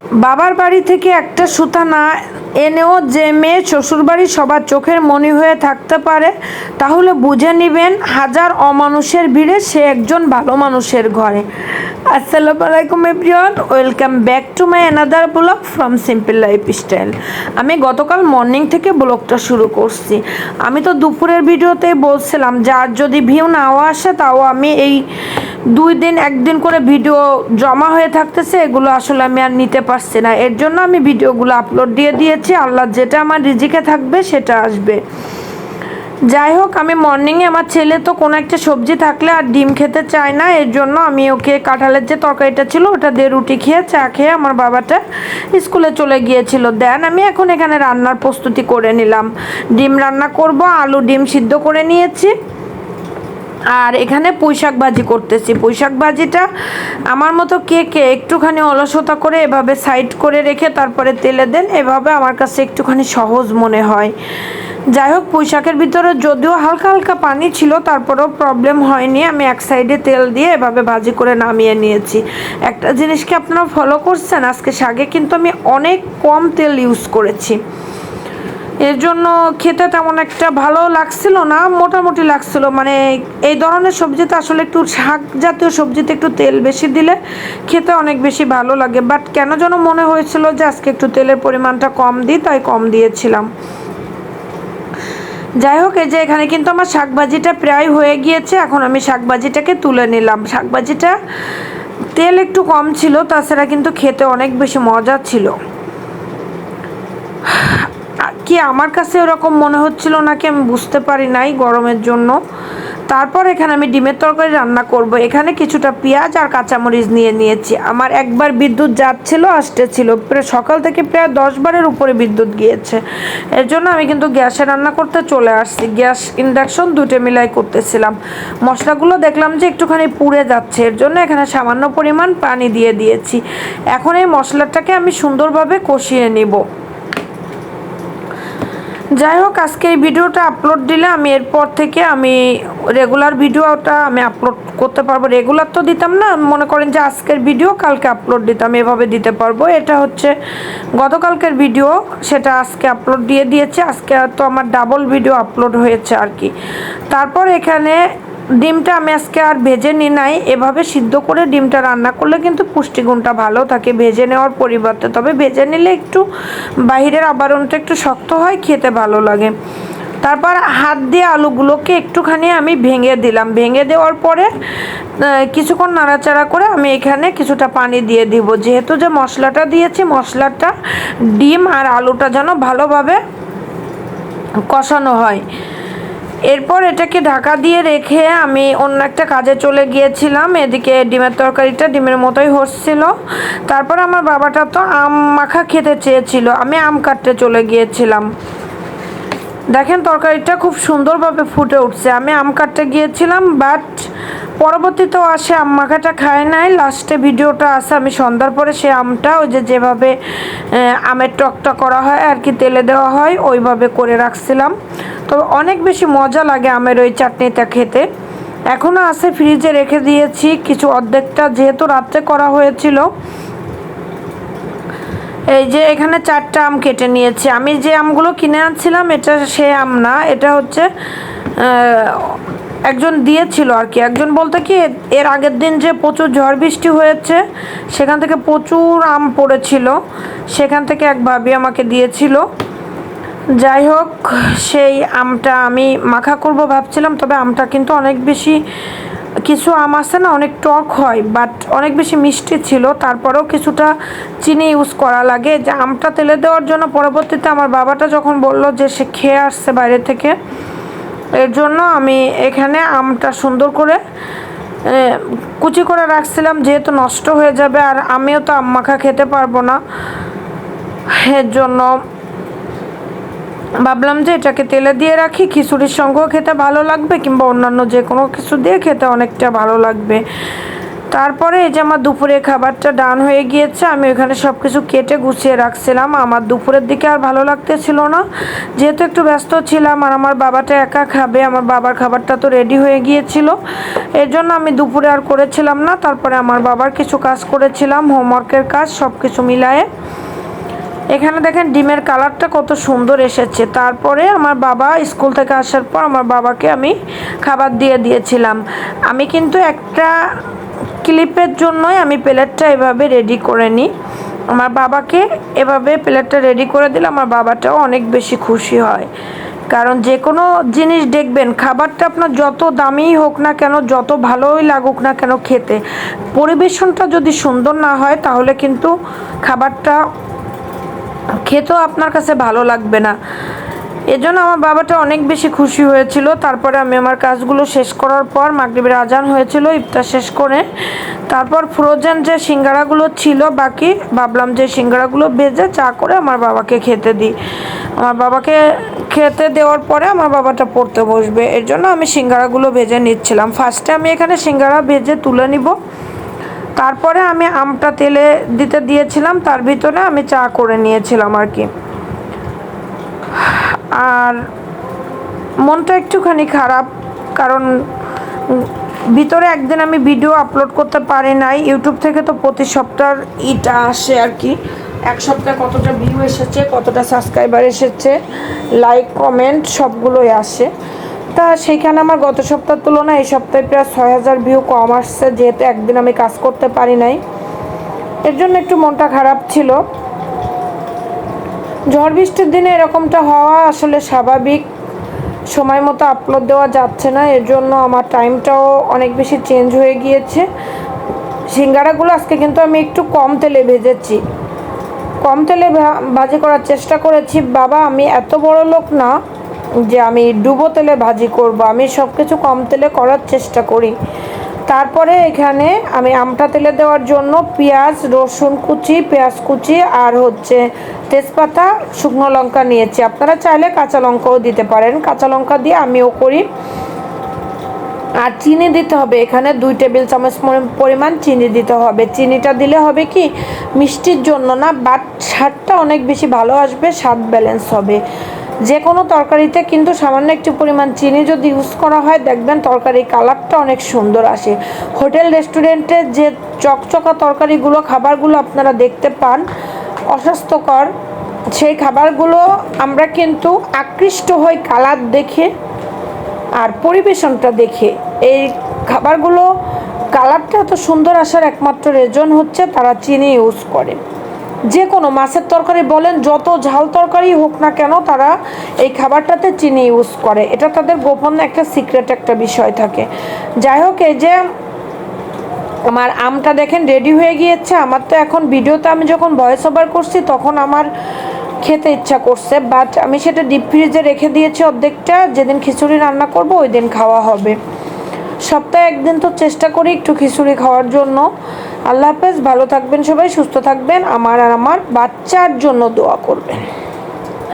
বাবার বাড়ি থেকে একটা সুতা না এনেও যে মেয়ে শ্বশুরবাড়ি সবার চোখের মনি হয়ে থাকতে পারে, তাহলে বুঝে নেবেন হাজার অমানুষের ভিড়ে সে একজন ভালো মানুষের ঘরে। আসসালামু আলাইকুম everyone, welcome back to my another blog from simple lifestyle. আমি গতকাল মর্নিং থেকে ব্লগটা শুরু করছি। আমি তো দুপুরের ভিডিওতে বলছিলাম যার যদি ভিউ নাও আসে তাও আমি এই 2 দিন 1 দিন করে ভিডিও জমা হয়ে থাকতেছে, এগুলো আসলে আমি আর নিতে পারছি না। এর জন্য আমি ভিডিওগুলো আপলোড দিয়ে দিয়েছি। আল্লাহ যেটা আমার রিজিকে থাকবে সেটা আসবে। যাই হোক, আমি মর্নিংয়ে আমার ছেলে তো কোনো একটা সবজি থাকলে আর ডিম খেতে চায় না, এর জন্য আমি ওকে কাঁঠালের যে তরকারিটা ছিল ওটা দিয়ে রুটি খেয়ে চা খেয়ে আমার বাবাটা স্কুলে চলে গিয়েছিল। দেন আমি এখন এখানে রান্নার প্রস্তুতি করে নিলাম। ডিম রান্না করব, আলু ডিম সিদ্ধ করে নিয়েছি। আর এখানে পুঁইশাক ভাজি করতেছি। পুঁইশাক ভাজিটা আমার মতো কে কে একটুখানি অলসতা করে এভাবে সাইড করে রেখে তারপরে তেলে দেন, এভাবে আমার কাছে একটুখানি সহজ মনে হয়। যাই হোক, পুঁইশাকের ভিতরে যদিও হালকা হালকা পানি ছিল তারপরেও প্রবলেম হয়নি। আমি এক সাইডে তেল দিয়ে এভাবে ভাজি করে নামিয়ে নিয়েছি। একটা জিনিস কি আপনারা ফলো করছেন, আজকে শাকে কিন্তু আমি অনেক কম তেল ইউজ করেছি। এর জন্য খেতে তেমন একটা ভালো লাগছিল না, মোটামুটি লাগছিল। মানে এই ধরনের সবজিতে আসলে একটু শাক জাতীয় সবজিতে একটু তেল বেশি দিলে খেতে অনেক বেশি ভালো লাগে। বাট কেন যেন মনে হয়েছিল যে আজকে একটু তেলের পরিমাণটা কম দিই, তাই কম দিয়েছিলাম। যাই হোক, এই যে এখানে কিন্তু আমার শাকভাজিটা প্রায় হয়ে গিয়েছে। এখন আমি শাকভাজিটাকে তুলে নিলাম। শাকভাজিটা তেল একটু কম ছিল, তাছাড়া কিন্তু খেতে অনেক বেশি মজা ছিল। কি আমার কাছে ওরকম মনে হচ্ছিল নাকি আমি বুঝতে পারি নাই গরমের জন্য। তারপর এখানে আমি ডিমের তরকারি রান্না করব। এখানে কিছুটা পেঁয়াজ আর কাঁচামরিচ নিয়ে নিয়েছি। আমার একবার বিদ্যুৎ যাচ্ছিল আসতেছিল, প্রায় সকাল থেকে প্রায় 10 বারের উপরে বিদ্যুৎ গিয়েছে। এর জন্য আমি কিন্তু গ্যাসে রান্না করতে চলে আসছি। গ্যাস ইন্ডাকশন দুটো মিলাই করতেছিলাম। মশলাগুলো দেখলাম যে একটুখানি পুড়ে যাচ্ছে, এর জন্য এখানে সামান্য পরিমাণ পানি দিয়ে দিয়েছি। এখন এই মশলাটাকে আমি সুন্দরভাবে কষিয়ে নিব। যাই হোক, আজকে এই ভিডিওটা আপলোড দিলে আমি এরপর থেকে আমি রেগুলার ভিডিওটা আমি আপলোড করতে পারবো। রেগুলার তো দিতাম না, মনে করেন যে আজকের ভিডিও কালকে আপলোড দিতাম, এভাবে দিতে পারবো। এটা হচ্ছে গতকালকের ভিডিও, সেটা আজকে আপলোড দিয়ে দিয়েছে। আজকে তো আমার ডাবল ভিডিও আপলোড হয়েছে আর কি। তারপর এখানে ডিমটা আমি আজকে আর ভেজে নিই নাই, এভাবে সিদ্ধ করে ডিমটা রান্না করলে কিন্তু পুষ্টিগুণটা ভালো থাকে ভেজে নেওয়ার পরিবর্তে। তবে ভেজে নিলে একটু বাহিরের আবরণটা একটু শক্ত হয়, খেতে ভালো লাগে। তারপর হাত দিয়ে আলুগুলোকে একটুখানি আমি ভেঙে দিলাম। ভেঙে দেওয়ার পরে কিছুক্ষণ নাড়াচাড়া করে আমি এখানে কিছুটা পানি দিয়ে দিব, যেহেতু যে মশলাটা দিয়েছি মশলাটা ডিম আর আলুটা যেন ভালোভাবে কষানো হয়। এরপর এটাকে ঢাকা দিয়ে রেখে আমি অন্য একটা কাজে চলে গিয়েছিলাম। এদিকে ডিমের তরকারিটা ডিমের মতোই হচ্ছিল। তারপর আমার বাবাটা তো আম মাখা খেতে চেয়েছিল, আমি আম কাটতে চলে গিয়েছিলাম। দেখেন তরকারিটা খুব সুন্দরভাবে ফুটে উঠছে। আমি আম কাটতে গিয়েছিলাম, বাট পরবর্তীতেও আসে আম মাখাটা খায় নাই। লাস্টে ভিডিওটা আসে আমি সন্ধ্যার পরে সে আমটা ওই যেভাবে আমের টকটা করা হয় আর কি, তেলে দেওয়া হয় ওইভাবে করে রাখছিলাম। তো অনেক বেশি মজা লাগে আমের ওই চাটনিটা খেতে। এখনও আছে, ফ্রিজে রেখে দিয়েছি কিছু, অর্ধেকটা যেহেতু রাত্রে করা হয়েছিল। এই যে এখানে 4টা আম কেটে নিয়েছি। আমি যে আমগুলো কিনে আনছিলাম এটা সে আম না, এটা হচ্ছে একজন দিয়েছিল আর কি। একজন বলতে কি, এর আগের দিন যে প্রচুর ঝড় বৃষ্টি হয়েছে সেখান থেকে প্রচুর আম পড়েছিল, সেখান থেকে এক ভাবি আমাকে দিয়েছিল। যাই হোক, সেই আমটা আমি মাখা করব ভাবছিলাম, তবে আমটা কিন্তু অনেক বেশি, কিছু আম আছে না অনেক টক হয় বাট অনেক বেশি মিষ্টি ছিল, তারপরেও কিছুটা চিনি ইউজ করা লাগে যে আমটা তেলে দেওয়ার জন্য। পরবর্তীতে আমার বাবাটা যখন বলল যে সে খেয়ে আসছে বাইরে থেকে, এর জন্য আমি এখানে আমটা সুন্দর করে কুচি করে রাখছিলাম, যেহেতু নষ্ট হয়ে যাবে আর আমিও তো আম মাখা খেতে পারবো না। এর জন্য ভাবলাম যে এটাকে তেলে দিয়ে রাখি, খিচুড়ির সঙ্গেও খেতে ভালো লাগবে কিংবা অন্যান্য যে কোনো কিছু দিয়ে খেতে অনেকটা ভালো লাগবে। তারপরে এই যে আমার দুপুরে খাবারটা ডান হয়ে গিয়েছে। আমি ওখানে সব কিছু কেটে গুছিয়ে রাখছিলাম। আমার দুপুরের দিকে আর ভালো লাগতেছিল না, যেহেতু একটু ব্যস্ত ছিলাম আর আমার বাবাটা একা খাবে, আমার বাবার খাবারটা তো রেডি হয়ে গিয়েছিল, এর জন্য আমি দুপুরে আর করেছিলাম না। তারপরে আমার বাবার কিছু কাজ করেছিলাম, হোমওয়ার্কের কাজ, সব কিছু মিলায়ে। এখানে দেখেন ডিমের কালারটা কত সুন্দর এসেছে। তারপরে আমার বাবা স্কুল থেকে আসার পর আমার বাবাকে আমি খাবার দিয়ে দিয়েছিলাম। আমি কিন্তু একটা ক্লিপের জন্যই আমি প্লেটটা এভাবে রেডি করে নিই। আমার বাবাকে এভাবে প্লেটটা রেডি করে দিলে আমার বাবাটাও অনেক বেশি খুশি হয়। কারণ যে কোনো জিনিস দেখবেন, খাবারটা আপনার যত দামিই হোক না কেন, যত ভালোই লাগুক না কেন খেতে, পরিবেশনটা যদি সুন্দর না হয় তাহলে কিন্তু খাবারটা খেতেও আপনার কাছে ভালো লাগবে না। এজন্য আমার বাবাটা অনেক বেশি খুশি হয়েছিল। তারপরে আমি আমার কাজগুলো শেষ করার পর মাগরিবের আজান হয়েছিল, ইফতার শেষ করে তারপর ফ্রোজেন যে সিঙ্গারাগুলো ছিল বাকি, ভাবলাম যে সিঙ্গারাগুলো ভেজে চা করে আমার বাবাকে খেতে দিই। আমার বাবাকে খেতে দেওয়ার পরে আমার বাবাটা পড়তে বসবে, এর জন্য আমি সিঙ্গারাগুলো ভেজে নিচ্ছিলাম। ফার্স্টে আমি এখানে সিঙ্গারা ভেজে তুলে নিব, তারপরে আমি আমটা তেলে দিতে দিয়েছিলাম, তার ভিতরে আমি চা করে নিয়েছিলাম আর কি। আর মনটা একটুখানি খারাপ, কারণ ভিতরে একদিন আমি ভিডিও আপলোড করতে পারি নাই। ইউটিউব থেকে তো প্রতি সপ্তাহ ইটা আসে আর কি, এক সপ্তাহে কতটা ভিউ এসেছে, কতটা সাবস্ক্রাইবার এসেছে, লাইক কমেন্ট সবগুলোই আসে। তা সেইখানে আমার গত সপ্তাহের তুলনায় এই সপ্তাহে প্রায় 6000 ভিউ কম আসছে, যেহেতু একদিন আমি কাজ করতে পারি নাই, এর জন্য একটু মনটা খারাপ ছিল। ঝড় বৃষ্টির দিনে এরকমটা হওয়া আসলে স্বাভাবিক, সময় মতো আপলোড দেওয়া যাচ্ছে না, এর জন্য আমার টাইমটাও অনেক বেশি চেঞ্জ হয়ে গিয়েছে। সিঙ্গারাগুলো আজকে কিন্তু আমি একটু কম তেলে ভেজেছি, কম তেলে ভাজি করার চেষ্টা করেছি। বাবা আমি এত বড় লোক না যে আমি ডুবো তেলে ভাজি করব, আমি সব কিছু কম তেলে করার চেষ্টা করি। তারপরে এখানে আমি আমটা তেলে দেওয়ার জন্য পেঁয়াজ, রসুন কুচি, পেঁয়াজ কুচি আর হচ্ছে তেজপাতা, শুকনো লঙ্কা নিয়েছি। আপনারা চাইলে কাঁচা লঙ্কাও দিতে পারেন, কাঁচা লঙ্কা দিয়ে আমিও করি। আর চিনি দিতে হবে, এখানে 2 টেবিল চামচ পরিমাণ চিনি দিতে হবে। চিনিটা দিলে হবে কি, মিষ্টির জন্য না, বাট স্বাদটা অনেক বেশি ভালো আসবে, স্বাদ ব্যালেন্স হবে। যে কোনো তরকারিতে কিন্তু সামান্য একটু পরিমাণ চিনি যদি ইউজ করা হয়, দেখবেন তরকারির কালারটা অনেক সুন্দর আসে। হোটেল রেস্টুরেন্টে যে চকচকা তরকারিগুলো, খাবারগুলো আপনারা দেখতে পান অস্বাস্থ্যকর, সেই খাবারগুলো আমরা কিন্তু আকৃষ্ট হই কালার দেখে আর পরিবেশনটা দেখে। এই খাবারগুলো কালারটা এত সুন্দর আসার একমাত্র রিজন হচ্ছে তারা চিনি ইউজ করে। যে কোনো মাছের তরকারি বলেন, যত ঝাল তরকারি হোক না কেন, তারা এই খাবারটাতে চিনি ইউজ করে, এটা তাদের গোপন একটা সিক্রেট একটা বিষয় থাকে। যাই হোক, এই যে আমার আমটা দেখেন রেডি হয়ে গিয়েছে। আমার তো এখন ভিডিওতে আমি যখন ভয়েস ওভার করছি তখন আমার খেতে ইচ্ছা করছে, বাট আমি সেটা ডিপ ফ্রিজে রেখে দিয়েছি অর্ধেকটা, যেদিন খিচুড়ি রান্না করব ওই দিন খাওয়া হবে। সপ্তাহে একদিন তো চেষ্টা করি একটু খিচুড়ি খাওয়ার জন্য। আল্লাহ হাফেজ, ভালো থাকবেন সবাই, সুস্থ থাকবেন, আমার আর আমার বাচ্চার জন্য দোয়া করবেন।